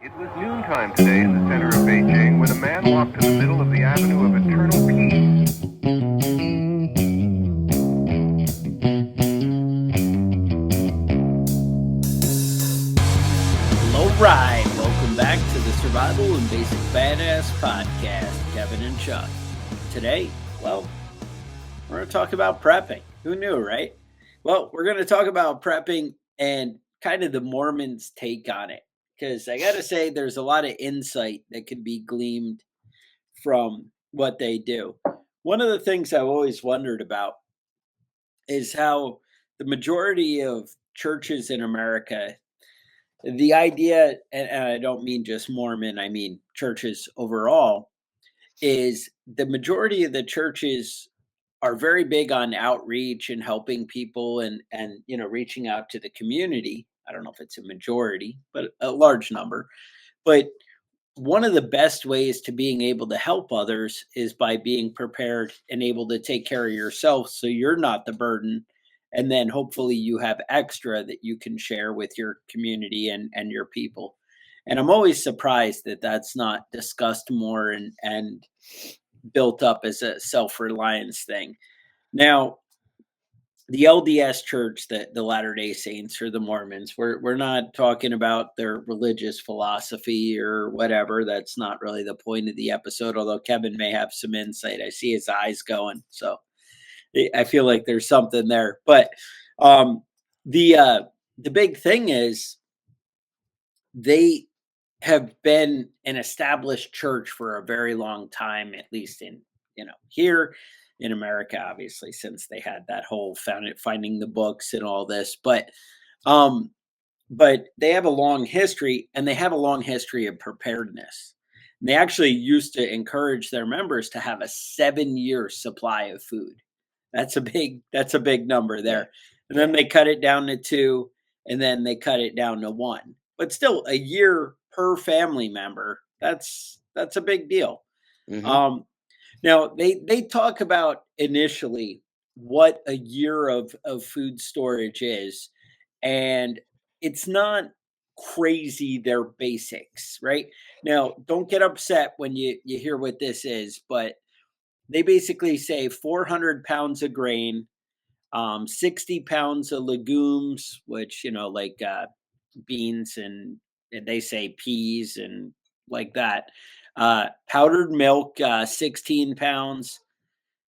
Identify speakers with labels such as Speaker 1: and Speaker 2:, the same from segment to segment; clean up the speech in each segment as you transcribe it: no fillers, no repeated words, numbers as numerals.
Speaker 1: It was noontime today in the center of Beijing when a man walked in the middle of the Avenue of Eternal Peace.
Speaker 2: All right, welcome back to the Survival and Basic Badass Podcast, Kevin and Chuck. Today, well, we're going to talk about prepping. Who knew, right? Well, we're going to talk about prepping and kind of the Mormons' take on it. Because I got to say, there's a lot of insight that can be gleaned from what they do. One of the things I've always wondered about is how the majority of churches in America, the idea, and I don't mean just Mormon, I mean churches overall, is the majority of the churches are very big on outreach and helping people and reaching out to the community. I don't know if it's a majority, but a large number. But one of the best ways to being able to help others is by being prepared and able to take care of yourself so you're not the burden. And then hopefully you have extra that you can share with your community and your people. And I'm always surprised that that's not discussed more and built up as a self-reliance thing. Now, the LDS Church, the Latter Day Saints or the Mormons, we're not talking about their religious philosophy or whatever. That's not really the point of the episode. Although Kevin may have some insight, I see his eyes going, so I feel like there's something there. But um, the big thing is they have been an established church for a very long time, at least in here in America, obviously, since they had that whole finding the books and all this. Um, but they have a long history, and they have a long history of preparedness. And they actually used to encourage their members to have a 7-year supply of food. That's a big number there. And then they cut it down to 2, and then they cut it down to 1. But still, a year per family member. That's a big deal.
Speaker 3: Mm-hmm.
Speaker 2: Now they talk about initially what a year of food storage is, and it's not crazy. They're basics, right? Now, don't get upset when you hear what this is, but they basically say 400 pounds of grain, 60 pounds of legumes, which like beans and they say peas and like that. Powdered milk, 16 pounds.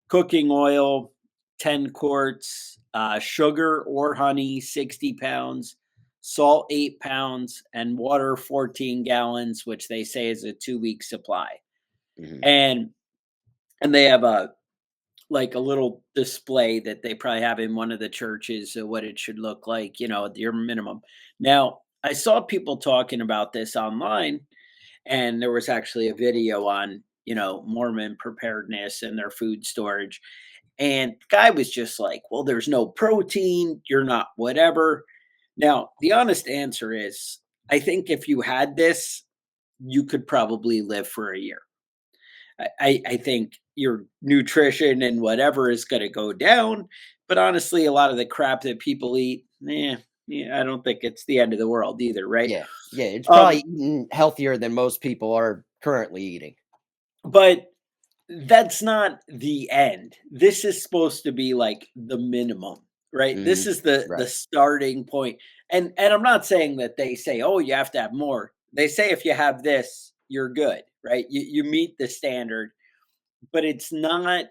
Speaker 2: Cooking oil, 10 quarts. Sugar or honey, 60 pounds. Salt, 8 pounds. And water, 14 gallons, which they say is a 2-week supply.
Speaker 3: Mm-hmm.
Speaker 2: And they have a little display that they probably have in one of the churches of what it should look like, your minimum. Now, I saw people talking about this online, and there was actually a video on, Mormon preparedness and their food storage. And the guy was just like, well, there's no protein, you're not whatever. Now, the honest answer is, I think if you had this, you could probably live for a year. I think your nutrition and whatever is going to go down. But honestly, a lot of the crap that people eat, I don't think it's the end of the world either, right?
Speaker 3: Yeah, it's probably eating healthier than most people are currently eating.
Speaker 2: But that's not the end. This is supposed to be like the minimum, right?
Speaker 3: Mm-hmm.
Speaker 2: This is the starting point. And I'm not saying that they say, oh, you have to have more. They say if you have this, you're good, right? You meet the standard, but it's not.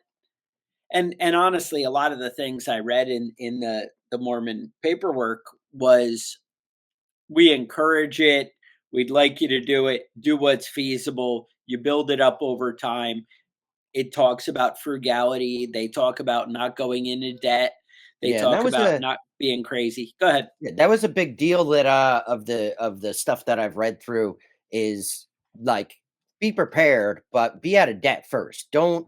Speaker 2: And honestly, a lot of the things I read in the Mormon paperwork was, we encourage it. We'd like you to do it. Do what's feasible. You build it up over time. It talks about frugality. They talk about not going into debt. They talk about not being crazy. Go ahead.
Speaker 3: Yeah, that was a big deal that of the stuff that I've read through is like, be prepared, but be out of debt first. Don't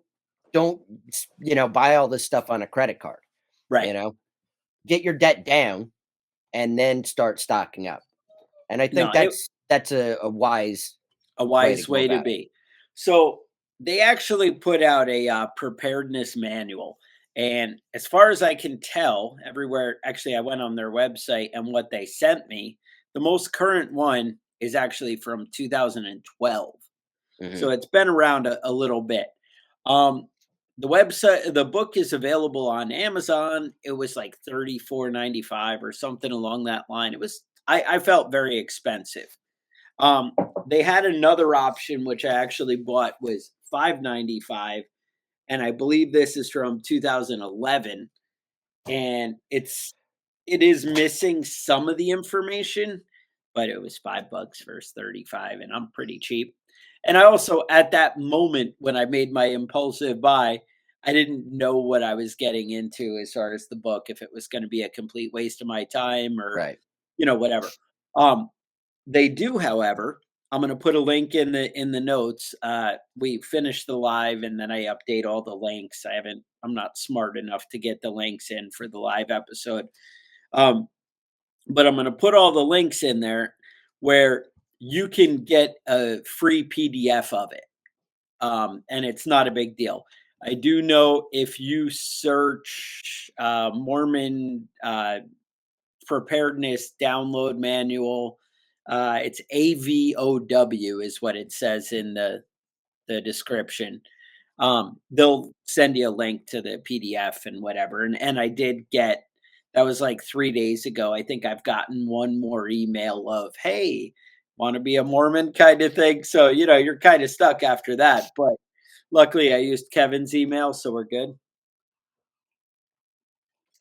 Speaker 3: buy all this stuff on a credit card.
Speaker 2: Right.
Speaker 3: Get your debt down and then start stocking up. And I think that's a wise
Speaker 2: way to be. So they actually put out a preparedness manual. And as far as I can tell, everywhere, actually, I went on their website, and what they sent me, the most current one is actually from 2012. So
Speaker 3: Mhm.
Speaker 2: it's been around a little bit. Um, the book is available on Amazon. It was like 34.95 or something along that line. I felt very expensive. Um, they had another option which I actually bought was 5.95, and I believe this is from 2011, and it is missing some of the information, but it was $5 versus 35, and I'm pretty cheap. And I also, at that moment when I made my impulsive buy, I didn't know what I was getting into as far as the book, if it was going to be a complete waste of my time or,
Speaker 3: Right.
Speaker 2: whatever. Um, they do, however, I'm going to put a link in the notes. We finished the live and then I update all the links. I'm not smart enough to get the links in for the live episode. Um, but I'm going to put all the links in there where you can get a free PDF of it. And it's not a big deal. I do know if you search Mormon preparedness download manual, it's AVOW is what it says in the description. They'll send you a link to the PDF and whatever. And I did get, that was like 3 days ago. I think I've gotten one more email of, hey, want to be a Mormon kind of thing. So, you're kind of stuck after that. But luckily I used Kevin's email, so we're good.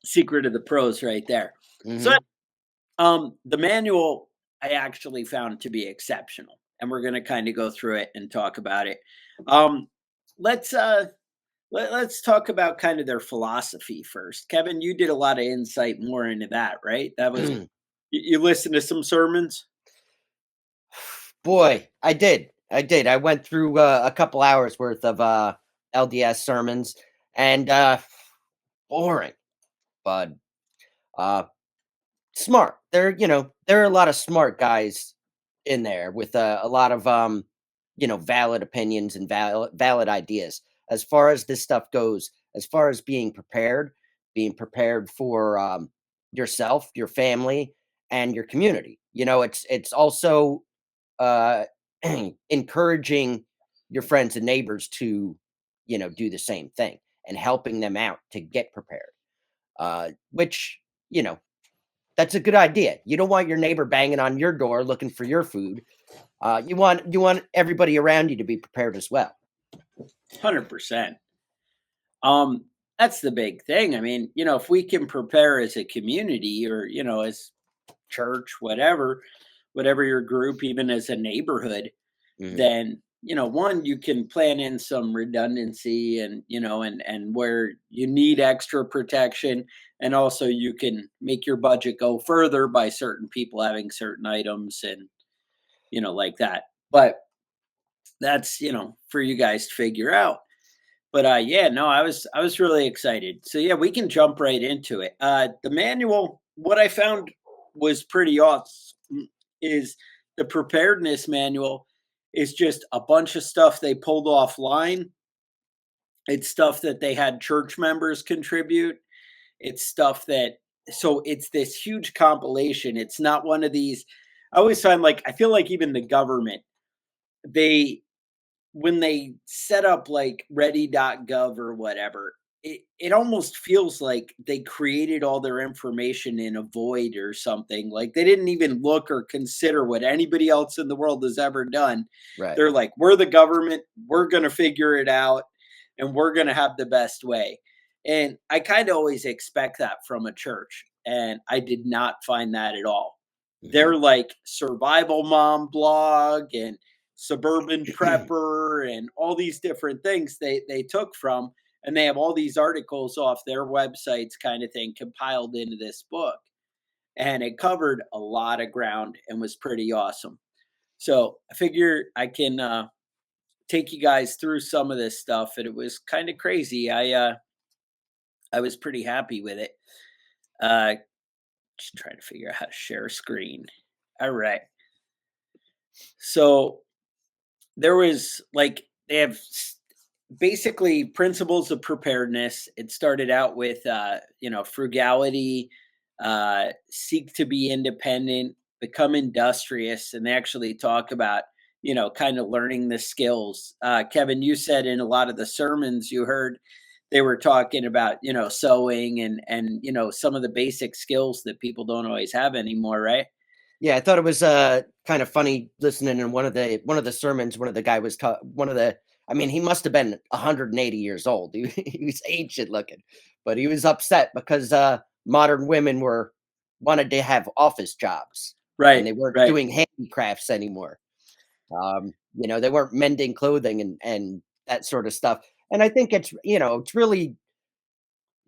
Speaker 2: Secret of the pros right there. So
Speaker 3: Mhm.
Speaker 2: the manual I actually found to be exceptional, and we're going to kind of go through it and talk about it. Um, let's let's talk about kind of their philosophy first. Kevin, you did a lot of insight more into that, right? That was you listened to some sermons.
Speaker 3: Boy, I did. I did. I went through a couple hours worth of LDS sermons, and boring, but uh smart. There are a lot of smart guys in there with a lot of valid opinions and valid ideas as far as this stuff goes. As far as being prepared for yourself, your family, and your community. It's also uh, encouraging your friends and neighbors to do the same thing and helping them out to get prepared. Which you know that's a good idea. You don't want your neighbor banging on your door looking for your food. You want everybody around you to be prepared as well.
Speaker 2: 100%. Um, that's the big thing. I mean, if we can prepare as a community or, as church, whatever your group, even as a neighborhood,
Speaker 3: Mhm.
Speaker 2: then, one, you can plan in some redundancy and, and where you need extra protection. And also you can make your budget go further by certain people having certain items and, like that. But that's, for you guys to figure out. But yeah, no, I was really excited. So yeah, we can jump right into it. The manual, what I found was pretty awesome is the preparedness manual is just a bunch of stuff they pulled offline. It's stuff that they had church members contribute. It's stuff that, so it's this huge compilation. It's not one of these. I always find, like, I feel like even the government, they when they set up like ready.gov or whatever, it almost feels like they created all their information in a void or something. Like they didn't even look or consider what anybody else in the world has ever done.
Speaker 3: Right.
Speaker 2: They're like, we're the government, we're going to figure it out, and we're going to have the best way. And I kind of always expect that from a church. And I did not find that at all. They're
Speaker 3: Mhm.
Speaker 2: like survival mom blog and suburban prepper and all these different things they took from, and they have all these articles off their websites kind of thing compiled into this book, and it covered a lot of ground and was pretty awesome. So I figure I can take you guys through some of this stuff, and it was kind of crazy. I was pretty happy with it. Just trying to figure out how to share a screen. All right, so there was like they have basically principles of preparedness. It started out with frugality, seek to be independent, become industrious, and they actually talk about, kind of learning the skills. Kevin, you said in a lot of the sermons you heard, they were talking about, sewing and some of the basic skills that people don't always have anymore, right?
Speaker 3: Yeah, I thought it was kind of funny listening in one of the sermons. One of the guy was one of the. I mean, he must have been 180 years old. He was ancient looking, but he was upset because modern women were wanted to have office jobs and
Speaker 2: Right,
Speaker 3: they weren't
Speaker 2: right,
Speaker 3: doing handicrafts anymore. They weren't mending clothing and that sort of stuff. And I think it's really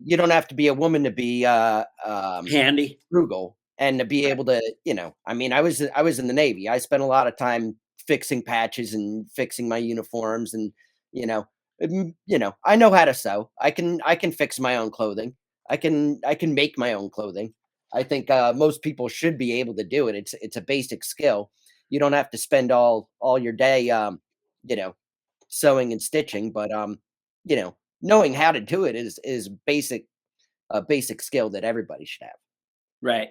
Speaker 3: you don't have to be a woman to be
Speaker 2: handy.
Speaker 3: frugal and to be
Speaker 2: Right,
Speaker 3: able to, I mean, I was in the Navy. I spent a lot of time fixing patches and fixing my uniforms and, you know, I know how to sew. I can fix my own clothing. I can make my own clothing. I think most people should be able to do it. It's a basic skill. You don't have to spend all your day you know, sewing and stitching, but knowing how to do it is basic a basic skill that everybody should have.
Speaker 2: right.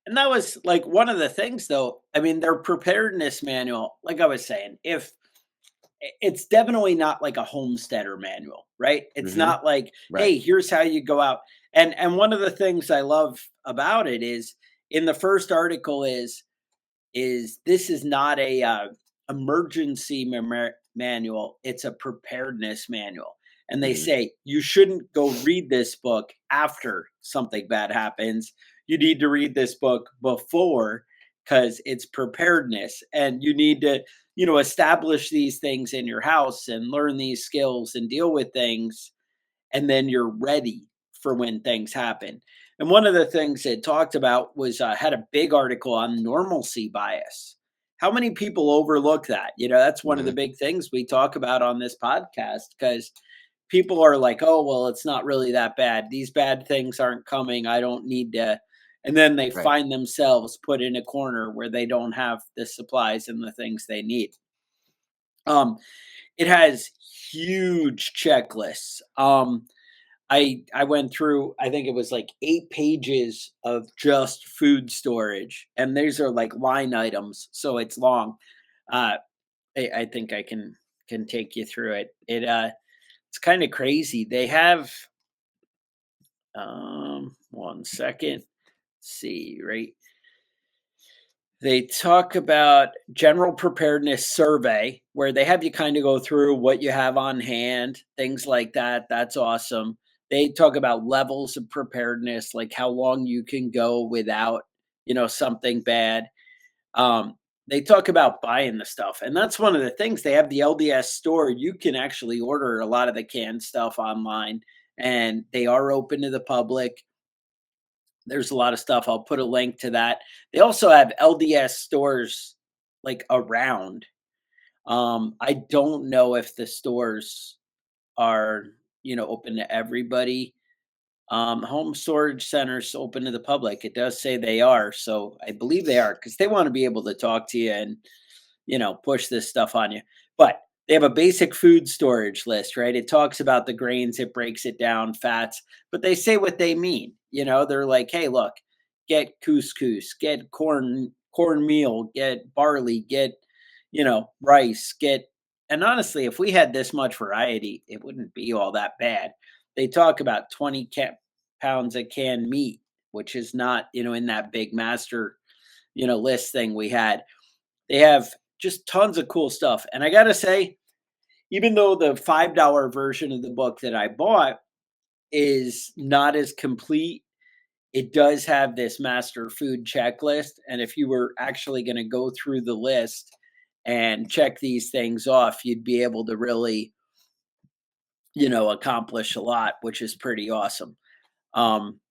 Speaker 2: And that was like one of the things, though. I mean, their preparedness manual, like I was saying, if it's definitely not like a homesteader manual, right? It's
Speaker 3: Mhm.
Speaker 2: not like,
Speaker 3: Right.
Speaker 2: hey, here's how you go out. And one of the things I love about it is in the first article is this is not a emergency manual, it's a preparedness manual. And they
Speaker 3: Mhm.
Speaker 2: say you shouldn't go read this book after something bad happens. You need to read this book before, because it's preparedness, and you need to, establish these things in your house and learn these skills and deal with things, and then you're ready for when things happen. And one of the things it talked about was had a big article on normalcy bias. How many people overlook that? That's one of the
Speaker 3: Mhm.
Speaker 2: big things we talk about on this podcast, because people are like, oh, well, it's not really that bad. These bad things aren't coming. I don't need to. And then they
Speaker 3: Right.
Speaker 2: find themselves put in a corner where they don't have the supplies and the things they need. Um, it has huge checklists. I went through, I think it was like 8 pages of just food storage, and these are like line items, so it's long. Uh, I think I can take you through it. It's kind of crazy. They have one second. See, right. They talk about general preparedness survey, where they have you kind of go through what you have on hand, things like that. That's awesome. They talk about levels of preparedness, like how long you can go without, something bad. Um, they talk about buying the stuff, and that's one of the things. They have the LDS store. You can actually order a lot of the canned stuff online, and they are open to the public. There's a lot of stuff. I'll put a link to that. They also have LDS stores like around. I don't know if the stores are, open to everybody. Home storage centers open to the public. It does say they are, so I believe they are, because they want to be able to talk to you and, push this stuff on you. But they have a basic food storage list, right? It talks about the grains, it breaks it down, fats, but they say what they mean. They're like, hey, look, get couscous, get cornmeal, get barley, get, rice, get. And honestly, if we had this much variety, it wouldn't be all that bad. They talk about 20 pounds of canned meat, which is not, in that big master, list thing we had. They have just tons of cool stuff. And I got to say, even though the $5 version of the book that I bought is not as complete, it does have this master food checklist. And if you were actually going to go through the list and check these things off, you'd be able to really, accomplish a lot, which is pretty awesome. Um,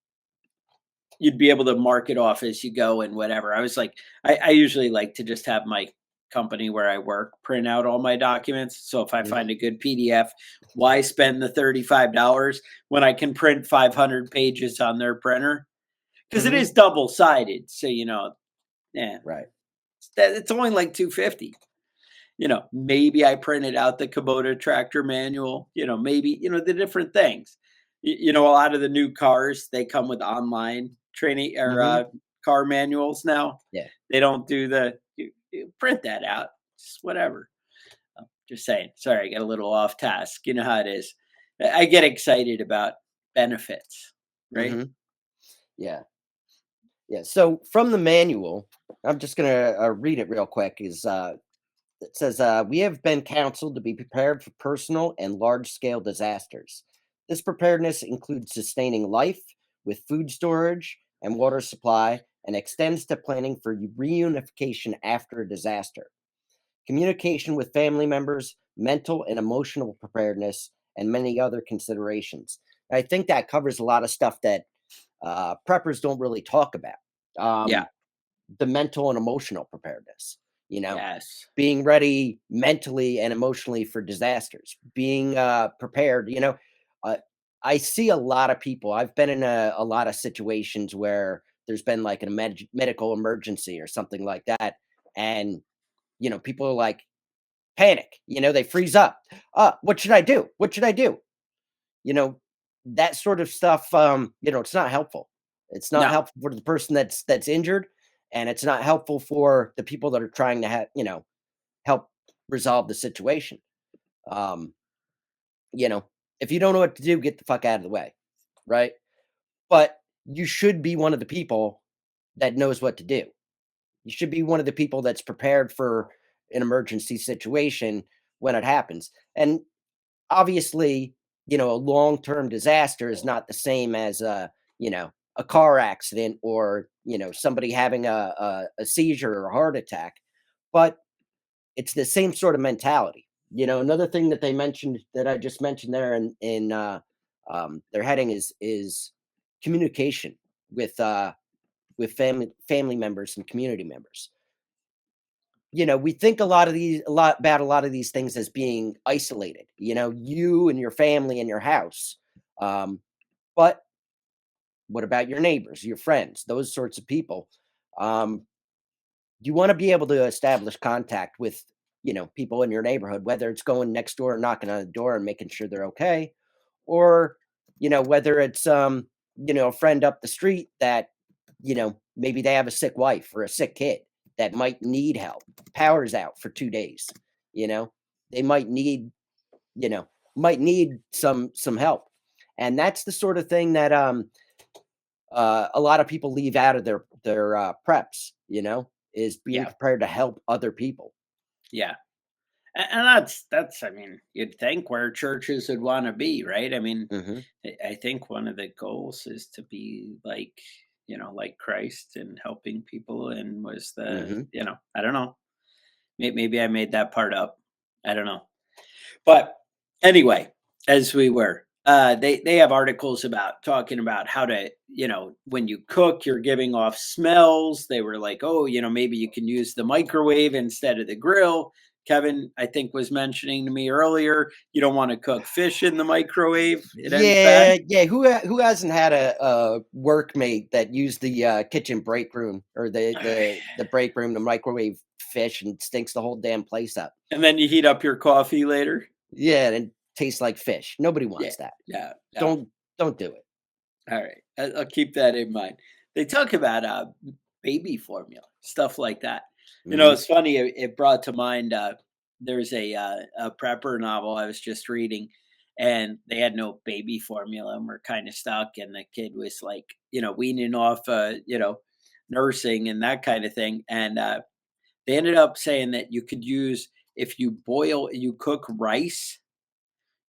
Speaker 2: you'd be able to mark it off as you go and whatever. I was like, I usually like to just have my company where I work print out all my documents. So if I find
Speaker 3: Mhm.
Speaker 2: a good PDF, why spend the $35 when I can print 500 pages on their printer? Because it
Speaker 3: Mhm.
Speaker 2: is double sided. So, yeah,
Speaker 3: Right.
Speaker 2: it's only like 250. Maybe I printed out the Kubota tractor manual, maybe, the different things. A lot of the new cars, they come with online training or
Speaker 3: Mhm.
Speaker 2: car manuals now.
Speaker 3: Yeah.
Speaker 2: They don't do you print that out. Just whatever. Just saying. Sorry, I got a little off task. You know how it is. I get excited about benefits, right?
Speaker 3: Hmm. Yeah. Yeah. So from the manual, I'm just gonna read it real quick. It says, "We have been counseled to be prepared for personal and large-scale disasters. This preparedness includes sustaining life with food storage and water supply, and extends to planning for reunification after a disaster, communication with family members, mental and emotional preparedness, and many other considerations." I think that covers a lot of stuff that preppers don't really talk about.
Speaker 2: Yeah.
Speaker 3: Um, the mental and emotional preparedness, you know,
Speaker 2: Yes.
Speaker 3: being ready mentally and emotionally for disasters, being prepared. Uh, I see a lot of people. I've been in a lot of situations where there's been like a medical emergency or something like that. And, people are like, panic, they freeze up. What should I do? What should I do? You know, that sort of stuff, it's not helpful. It's not
Speaker 2: No.
Speaker 3: helpful for the person that's injured, and it's not helpful for the people that are trying to help resolve the situation. Um, you know, if you don't know what to do, get the fuck out of the way, right? But you should be one of the people that knows what to do. You should be one of the people that's prepared for an emergency situation when it happens. And obviously, a long-term disaster is not the same as a car accident, or, somebody having a seizure or a heart attack, but it's the same sort of mentality. Another thing that they mentioned, that I just mentioned there in their heading, is communication with family members and community members. We think a lot about a lot of these things as being isolated, you and your family and your house. But what about your neighbors, your friends, those sorts of people? Um, you want to be able to establish contact with, people in your neighborhood, whether it's going next door and knocking on the door and making sure they're okay, or, whether it's, a friend up the street that, maybe they have a sick wife or a sick kid that might need help. Power's out for 2 days. You know, they you know, might need some help, and that's the sort of thing that a lot of people leave out of their preps. Is being
Speaker 2: Yeah.
Speaker 3: prepared to help other people.
Speaker 2: Yeah. And that's I mean, you'd think where churches would want to be, right? I mean,
Speaker 3: Hmm.
Speaker 2: I think one of the goals is to be like, like Christ and helping people, and was
Speaker 3: Hmm.
Speaker 2: I don't know. Maybe I made that part up. I don't know. But anyway, as we were, they have articles about talking about how to, when you cook, you're giving off smells. They were like, oh, maybe you can use the microwave instead of the grill. Kevin, I think, was mentioning to me earlier, you don't want to cook fish in the microwave. It ends bad.
Speaker 3: Yeah, yeah. Who hasn't had a workmate that used the kitchen break room, or the break room to microwave fish, and stinks the whole damn place up?
Speaker 2: And then you heat up your coffee later.
Speaker 3: Yeah, and it tastes like fish. Nobody
Speaker 2: Yeah.
Speaker 3: wants that.
Speaker 2: Yeah. No.
Speaker 3: Don't do it.
Speaker 2: All right. I'll keep that in mind. They talk about baby formula, stuff like that.
Speaker 3: Hmm.
Speaker 2: It's funny. It brought to mind, there's a prepper novel I was just reading, and they had no baby formula and we're kind of stuck. And the kid was like, weaning off, nursing and that kind of thing. And they ended up saying that you could use, if you cook rice,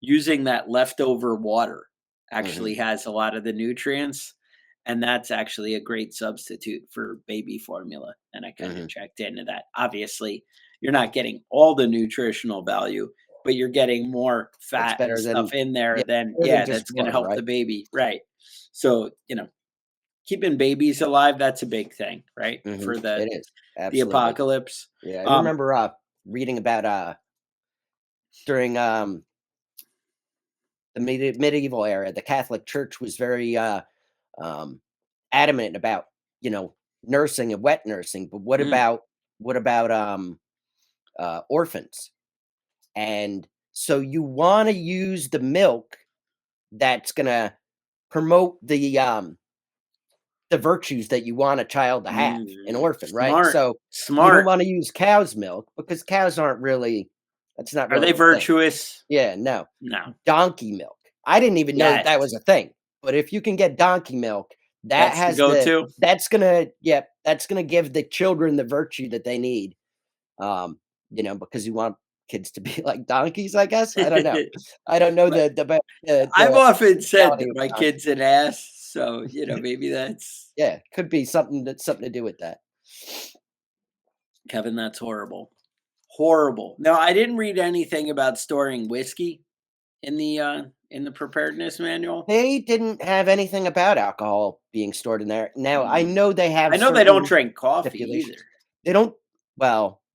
Speaker 2: using that leftover water
Speaker 3: Hmm.
Speaker 2: actually has a lot of the nutrients, and that's actually a great substitute for baby formula. And I kind of
Speaker 3: Hmm.
Speaker 2: checked into that. Obviously, you're not getting all the nutritional value, but you're getting more
Speaker 3: It's
Speaker 2: fat and
Speaker 3: better
Speaker 2: stuff
Speaker 3: than
Speaker 2: in there
Speaker 3: yeah,
Speaker 2: than,
Speaker 3: better than
Speaker 2: yeah,
Speaker 3: just
Speaker 2: that's going to
Speaker 3: water,
Speaker 2: help the
Speaker 3: right?
Speaker 2: baby, right? So, keeping babies alive, that's a big thing, right?
Speaker 3: Hmm.
Speaker 2: For
Speaker 3: It is,
Speaker 2: the
Speaker 3: absolutely.
Speaker 2: apocalypse.
Speaker 3: Yeah, I
Speaker 2: um
Speaker 3: remember reading about during the medieval era, the Catholic Church was very um, adamant about you know nursing and wet nursing. But
Speaker 2: mm,
Speaker 3: what about orphans? And so you want to use the milk that's gonna promote the the virtues that you want a child to have, an orphan, right?
Speaker 2: Smart.
Speaker 3: So you don't
Speaker 2: Smart.
Speaker 3: want to use cow's milk because cows aren't really, that's not
Speaker 2: Are
Speaker 3: really
Speaker 2: they
Speaker 3: the thing.
Speaker 2: virtuous?
Speaker 3: Yeah, no.
Speaker 2: No.
Speaker 3: Donkey milk. I didn't even know that
Speaker 2: Yes.
Speaker 3: that was a thing. But if you can get donkey milk,
Speaker 2: That's the go-to.
Speaker 3: that's gonna give the children the virtue that they need. Because you want kids to be like donkeys, I guess. I don't know. I don't know
Speaker 2: But I've
Speaker 3: the
Speaker 2: often said
Speaker 3: reality
Speaker 2: that
Speaker 3: of
Speaker 2: my
Speaker 3: donkey.
Speaker 2: kid's an ass, so, maybe that's
Speaker 3: Yeah, could be something to do with that.
Speaker 2: Kevin, that's horrible. Horrible. No, I didn't read anything about storing whiskey in the preparedness manual.
Speaker 3: They didn't have anything about alcohol being stored in there. Now, I
Speaker 2: Mm.
Speaker 3: know they
Speaker 2: I
Speaker 3: have
Speaker 2: know they don't
Speaker 3: certain
Speaker 2: drink coffee
Speaker 3: stipulations.
Speaker 2: either.
Speaker 3: They don't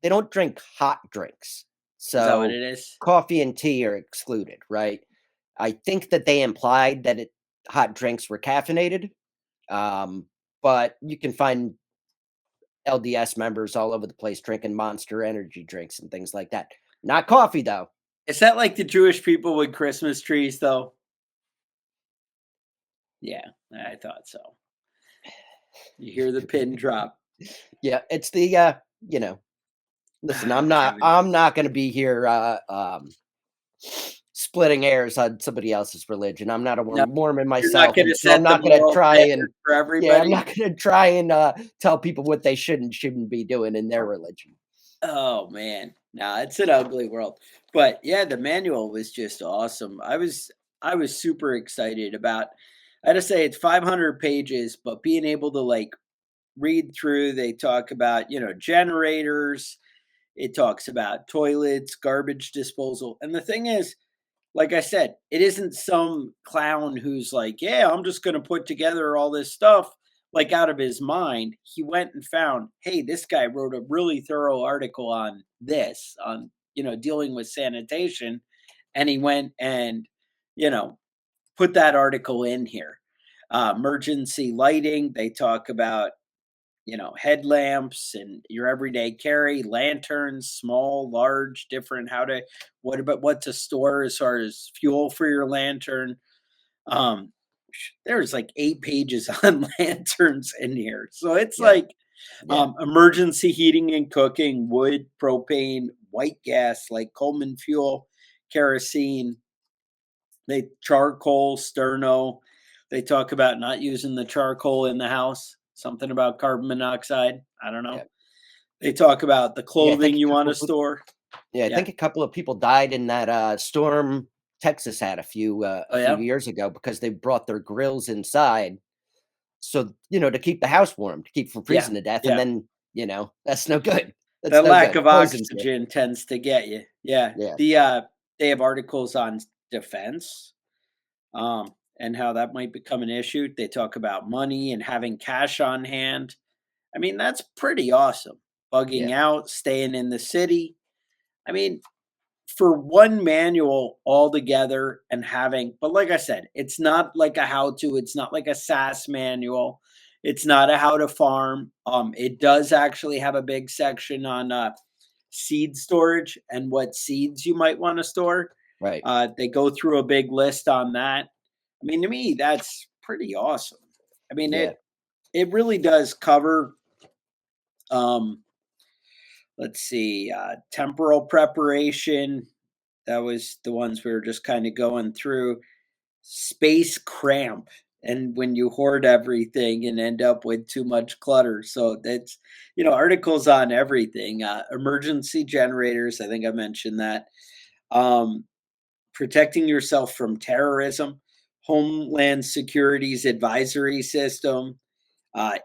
Speaker 3: they don't drink hot drinks.
Speaker 2: Is that what
Speaker 3: So
Speaker 2: it is?
Speaker 3: coffee and tea are excluded, right? I think that they implied that hot drinks were caffeinated. But you can find LDS members all over the place drinking Monster energy drinks and things like that. Not coffee though.
Speaker 2: Is that like the Jewish people with Christmas trees, though? Yeah, I thought so. You hear the pin drop.
Speaker 3: Yeah, it's the listen,
Speaker 2: Kevin.
Speaker 3: I'm not gonna be here splitting hairs on somebody else's religion. I'm not a
Speaker 2: No,
Speaker 3: Mormon
Speaker 2: you're not
Speaker 3: myself,
Speaker 2: going
Speaker 3: and
Speaker 2: to
Speaker 3: so I'm
Speaker 2: set the
Speaker 3: not gonna
Speaker 2: moral
Speaker 3: try and
Speaker 2: standard for
Speaker 3: yeah, I'm
Speaker 2: everybody.
Speaker 3: not gonna try and tell people what they should and shouldn't be doing in their religion.
Speaker 2: Oh man, no, it's an ugly world. But yeah, the manual was just awesome. I was super excited about. I had to say it's 500 pages, but being able to like read through, they talk about generators. It talks about toilets, garbage disposal, and the thing is, like I said, it isn't some clown who's like, yeah, I'm just going to put together all this stuff like out of his mind. He went and found, hey, this guy wrote a really thorough article on this, on, dealing with sanitation. And he went and, you know, put that article in here. Emergency lighting, they talk about headlamps and your everyday carry, lanterns, small, large, different, what to store as far as fuel for your lantern. Um, there's like 8 pages on lanterns in here. So it's
Speaker 3: Yeah,
Speaker 2: like
Speaker 3: yeah,
Speaker 2: emergency heating and cooking, wood, propane, white gas, like Coleman fuel, kerosene, charcoal, sterno. They talk about not using the charcoal in the house. Something about carbon monoxide. I don't
Speaker 3: yeah.
Speaker 2: know. They talk about the
Speaker 3: Yeah, I
Speaker 2: clothing
Speaker 3: think
Speaker 2: you want to store.
Speaker 3: I
Speaker 2: Yeah.
Speaker 3: think a couple of people died in that storm Texas had
Speaker 2: Oh
Speaker 3: a few
Speaker 2: yeah.
Speaker 3: years ago because they brought their grills inside. So, to keep the house warm, to keep from
Speaker 2: Yeah.
Speaker 3: freezing to death, and
Speaker 2: Yeah.
Speaker 3: then, that's no good. That's
Speaker 2: The
Speaker 3: no
Speaker 2: lack
Speaker 3: good.
Speaker 2: of
Speaker 3: Poisons you.
Speaker 2: oxygen tends to get you. Yeah.
Speaker 3: Yeah,
Speaker 2: They have articles on defense, and how that might become an issue. They talk about money and having cash on hand. I mean, that's pretty awesome. Bugging
Speaker 3: yeah,
Speaker 2: out, staying in the city. I mean, for one manual altogether and having, but like I said, it's not like a how to, it's not like a SAS manual. It's not a how to farm. It does actually have a big section on seed storage and what seeds you might want to store.
Speaker 3: right.
Speaker 2: They go through a big list on that. I mean, to me, that's pretty awesome. I mean,
Speaker 3: Yeah,
Speaker 2: it really does cover um let's see, temporal preparation. That was the ones we were just kind of going through. Space cramp, and when you hoard everything and end up with too much clutter. So that's, articles on everything. Emergency generators, I think I mentioned that. Um, Protecting yourself from terrorism, Homeland Security's advisory system,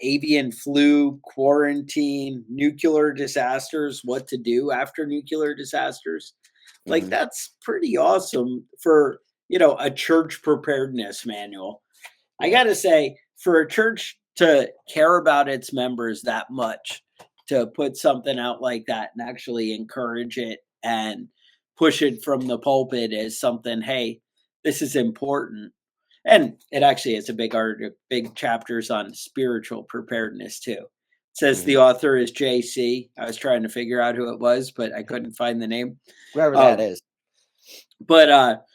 Speaker 2: avian flu, quarantine, nuclear disasters, what to do after nuclear disasters. Like
Speaker 3: mhm,
Speaker 2: that's pretty awesome for, a church preparedness manual. I
Speaker 3: yeah,
Speaker 2: got to say, for a church to care about its members that much, to put something out like that and actually encourage it and push it from the pulpit as something, hey, this is important. And it actually has a big chapters on spiritual preparedness too. It says
Speaker 3: mhm.
Speaker 2: the author is JC. I was trying to figure out who it was, but I couldn't find the name.
Speaker 3: Wherever that
Speaker 2: Um,
Speaker 3: is.
Speaker 2: but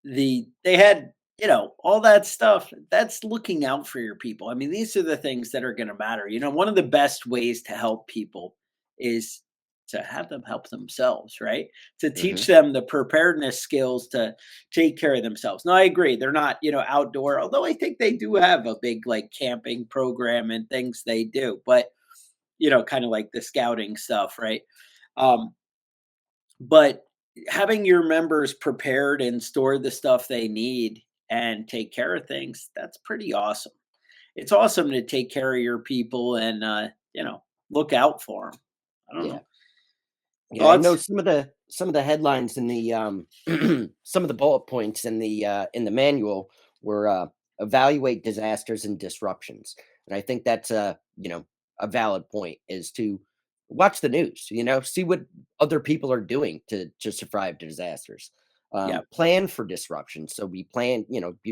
Speaker 2: the they had all that stuff, that's looking out for your people. I mean, these are the things that are going to matter. One of the best ways to help people is to have them help themselves, right? To teach
Speaker 3: Mhm.
Speaker 2: them the preparedness skills to take care of themselves. Now, I agree, they're not, outdoor, although I think they do have a big like camping program and things they do, but kind of like the scouting stuff, right? Um, but having your members prepared and store the stuff they need and take care of things, that's pretty awesome. It's awesome to take care of your people and, look out for them. I don't
Speaker 3: Yeah.
Speaker 2: know.
Speaker 3: Yeah, I know
Speaker 2: Thoughts?
Speaker 3: some of the headlines in the some of the bullet points in the manual were evaluate disasters and disruptions. And I think that's a valid point is to watch the news, see what other people are doing to survive disasters.
Speaker 2: Yeah.
Speaker 3: Plan for disruption. So be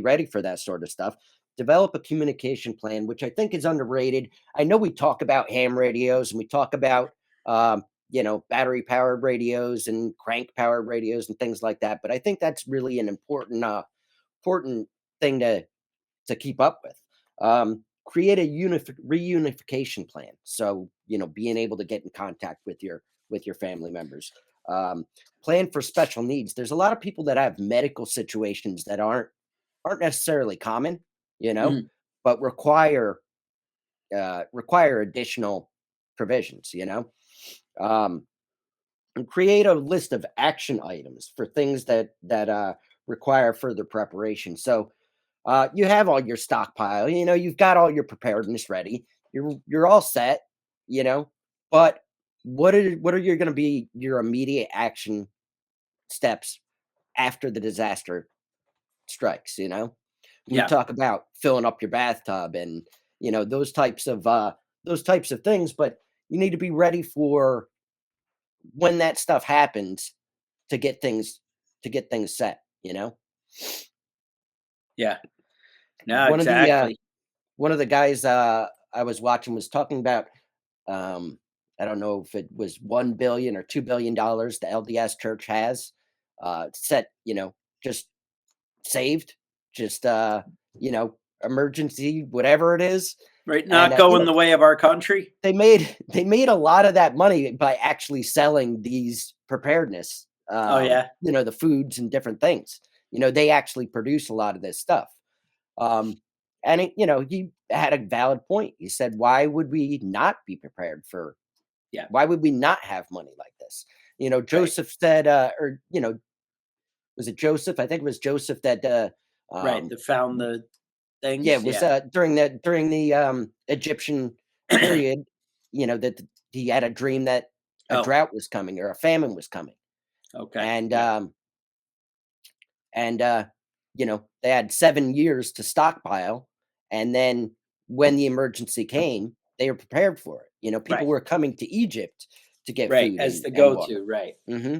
Speaker 3: ready for that sort of stuff. Develop a communication plan, which I think is underrated. I know we talk about ham radios and we talk about battery powered radios and crank powered radios and things like that. But I think that's really an important thing to keep up with. Create a reunification plan. So being able to get in contact with your family members. Um, Plan for special needs. There's a lot of people that have medical situations that aren't necessarily common, you know,
Speaker 2: Mhm.
Speaker 3: but require additional provisions. Um, and create a list of action items for things that require further preparation. So you have all your stockpile. You've got all your preparedness ready. You're all set. You know, but what are you going to be your immediate action steps after the disaster strikes? When you
Speaker 2: Yeah.
Speaker 3: talk about filling up your bathtub and those types of things, but you need to be ready for when that stuff happens to get things set,
Speaker 2: Yeah. No,
Speaker 3: One of the
Speaker 2: exactly.
Speaker 3: one of the guys I was watching was talking about um I don't know if it was 1 billion or 2 billion dollars the LDS church has set, just saved, just emergency whatever it is.
Speaker 2: Right.
Speaker 3: And
Speaker 2: Not going the way of our country.
Speaker 3: they made a lot of that money by actually selling these preparedness,
Speaker 2: Oh, yeah.
Speaker 3: the foods and different things. They actually produce a lot of this stuff. Um, and he had a valid point. He said,
Speaker 2: Yeah.
Speaker 3: why would we not have money like this?
Speaker 2: Right.
Speaker 3: Joseph said, or was it Joseph? I think it was Joseph that,
Speaker 2: Right.
Speaker 3: um,
Speaker 2: The found the
Speaker 3: yeah,
Speaker 2: things.
Speaker 3: it was
Speaker 2: Yeah.
Speaker 3: during the Egyptian period, that he had a dream that a
Speaker 2: Oh,
Speaker 3: drought was coming or a famine was coming,
Speaker 2: okay.
Speaker 3: and
Speaker 2: Yeah.
Speaker 3: they had 7 years to stockpile, and then when the emergency came, they were prepared for it. People
Speaker 2: Right.
Speaker 3: were coming to Egypt to get
Speaker 2: Right.
Speaker 3: food
Speaker 2: As the
Speaker 3: and
Speaker 2: go
Speaker 3: water.
Speaker 2: to. Right.
Speaker 3: Hmm.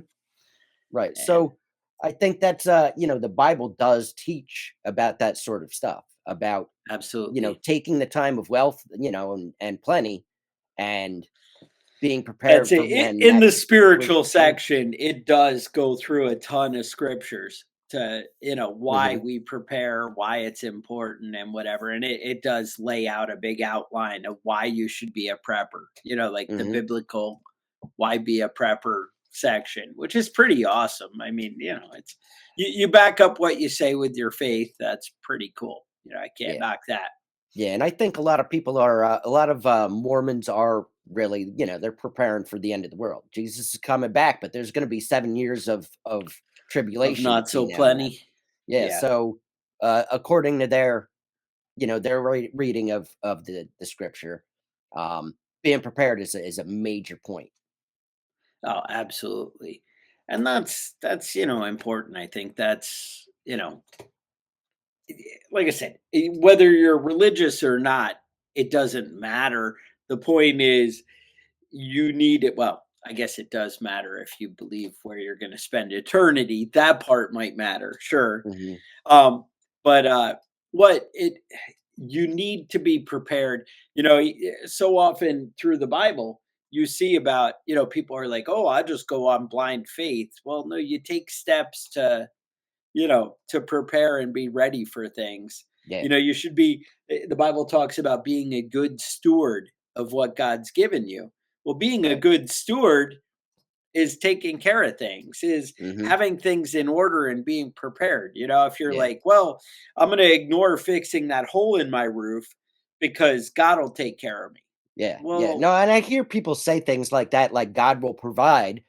Speaker 3: Right.
Speaker 2: And
Speaker 3: So I think that's the Bible does teach about that sort of stuff, about
Speaker 2: absolutely.
Speaker 3: taking the time of wealth, and plenty, and being
Speaker 2: That's
Speaker 3: prepared
Speaker 2: it.
Speaker 3: for when
Speaker 2: In
Speaker 3: that
Speaker 2: the spiritual
Speaker 3: situation comes.
Speaker 2: section, it does go through a ton of scriptures to, why
Speaker 3: Hmm.
Speaker 2: we prepare, why it's important and whatever. And it does lay out a big outline of why you should be a prepper, like the
Speaker 3: Hmm.
Speaker 2: biblical why be a prepper section, which is pretty awesome. I mean, it's you back up what you say with your faith. That's pretty cool. I can't
Speaker 3: Yeah.
Speaker 2: knock that.
Speaker 3: Yeah, and I think a lot of Mormons are really, they're preparing for the end of the world. Jesus is coming back, but there's going to be 7 years of
Speaker 2: Of
Speaker 3: tribulation
Speaker 2: not so
Speaker 3: between now and then.
Speaker 2: plenty.
Speaker 3: Yeah,
Speaker 2: Yeah.
Speaker 3: so according to their reading of the scripture, um, being prepared is a major point.
Speaker 2: Oh, absolutely. And that's important. I think that's like I said, whether you're religious or not, it doesn't matter. The point is you need it. Well, I guess it does matter if you believe where you're going to spend eternity. That part might matter, sure.
Speaker 3: Hmm.
Speaker 2: Um, but what it you need to be prepared. So often through the Bible, you see about people are like, "Oh, I just go on blind faith." Well, no, you take steps to to prepare and be ready for things.
Speaker 3: Yeah.
Speaker 2: You should be, the Bible talks about being a good steward of what God's given you. Well, being a
Speaker 3: Right.
Speaker 2: good steward is taking care of things, is
Speaker 3: Mhm.
Speaker 2: having things in order and being prepared. If you're
Speaker 3: Yeah.
Speaker 2: like, well, I'm going to ignore fixing that hole in my roof because God will take care of me.
Speaker 3: Yeah. Yeah.
Speaker 2: Well,
Speaker 3: No, and I hear people say things like that, like God will provide.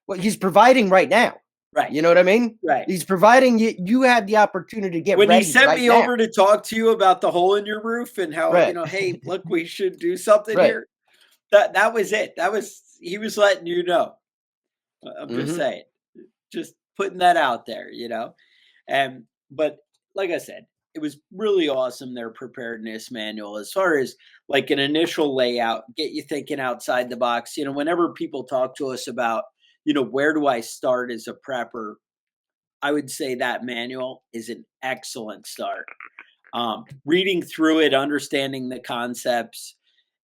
Speaker 3: Well, he's providing right now.
Speaker 2: right,
Speaker 3: You know what I mean?
Speaker 2: right.
Speaker 3: He's providing you. You had the opportunity to get
Speaker 2: When he
Speaker 3: ready
Speaker 2: sent
Speaker 3: right
Speaker 2: me
Speaker 3: now.
Speaker 2: over to talk to you about the hole in your roof and how,
Speaker 3: Right.
Speaker 2: hey, look, we should do something
Speaker 3: Right.
Speaker 2: here. That was it. He was letting you know. I'm just
Speaker 3: Mhm.
Speaker 2: saying, just putting that out there. And but like I said, it was really awesome, their preparedness manual, as far as like an initial layout, get you thinking outside the box. Whenever people talk to us about, where do I start as a prepper, I would say that manual is an excellent start. Reading through it, understanding the concepts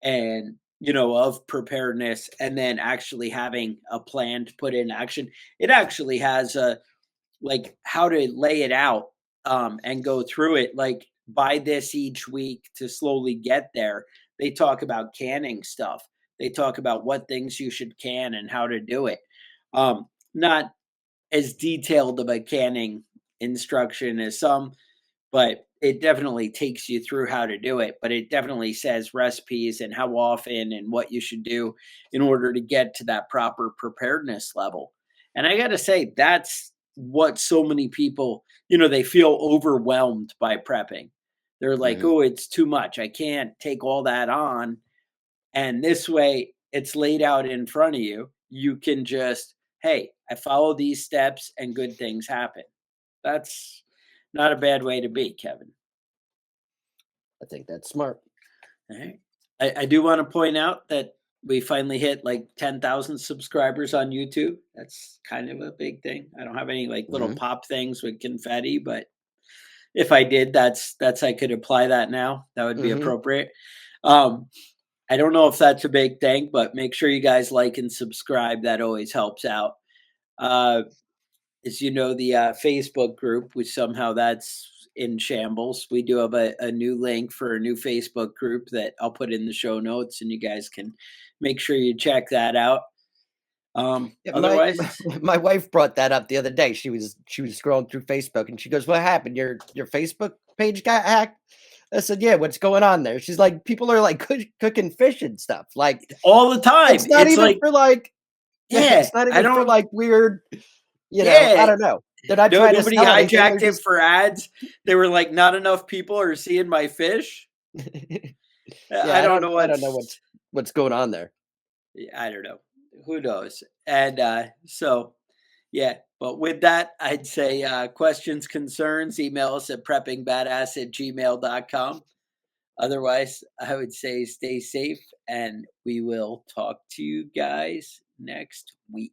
Speaker 2: and of preparedness, and then actually having a plan to put in action. It actually has a, like, how to lay it out, and go through it, like, buy this each week to slowly get there. They talk about canning stuff. They talk about what things you should can and how to do it. Not as detailed of a canning instruction as some, but it definitely takes you through how to do it. But it definitely says recipes and how often and what you should do in order to get to that proper preparedness level. And I got to say, that's what so many people, they feel overwhelmed by prepping. They're like,
Speaker 3: Mhm.
Speaker 2: oh, it's too much. I can't take all that on. And this way, it's laid out in front of you. You can just, hey, I follow these steps and good things happen. That's not a bad way to be, Kevin.
Speaker 3: I think that's smart.
Speaker 2: All right. I do want to point out that we finally hit like 10,000 subscribers on YouTube. That's kind of a big thing. I don't have any like little
Speaker 3: Mhm.
Speaker 2: pop things with confetti, but if I did, that's I could apply that now. That would be
Speaker 3: Mhm.
Speaker 2: appropriate. Um, I don't know if that's a big thing, but make sure you guys like and subscribe. That always helps out. Uh, as you know, the Facebook group, which somehow that's in shambles. We do have a new link for a new Facebook group that I'll put in the show notes, and you guys can make sure you check that out.
Speaker 3: Yeah,
Speaker 2: Otherwise,
Speaker 3: my wife brought that up the other day. She was scrolling through Facebook and she goes, "What happened? Your Facebook page got hacked?" I said, "Yeah, what's going on there?" She's like, "People are like cooking fish and stuff. Like
Speaker 2: all the time,
Speaker 3: it's not
Speaker 2: it's
Speaker 3: even
Speaker 2: like,
Speaker 3: for like yeah,
Speaker 2: yeah,
Speaker 3: it's not
Speaker 2: I
Speaker 3: even for
Speaker 2: don't,
Speaker 3: like weird, I
Speaker 2: yeah,
Speaker 3: don't know. They're not
Speaker 2: no,
Speaker 3: trying to
Speaker 2: nobody
Speaker 3: sell anything. They're
Speaker 2: hijacked it
Speaker 3: just
Speaker 2: for ads. They were like, not enough people are seeing my fish.
Speaker 3: yeah,
Speaker 2: I don't know
Speaker 3: I don't know
Speaker 2: what's,
Speaker 3: what's going on there.
Speaker 2: I don't know. Who knows? And so, yeah. But with that, I'd say questions, concerns, email us at preppingbadass@gmail.com. Otherwise, I would say stay safe and we will talk to you guys next week.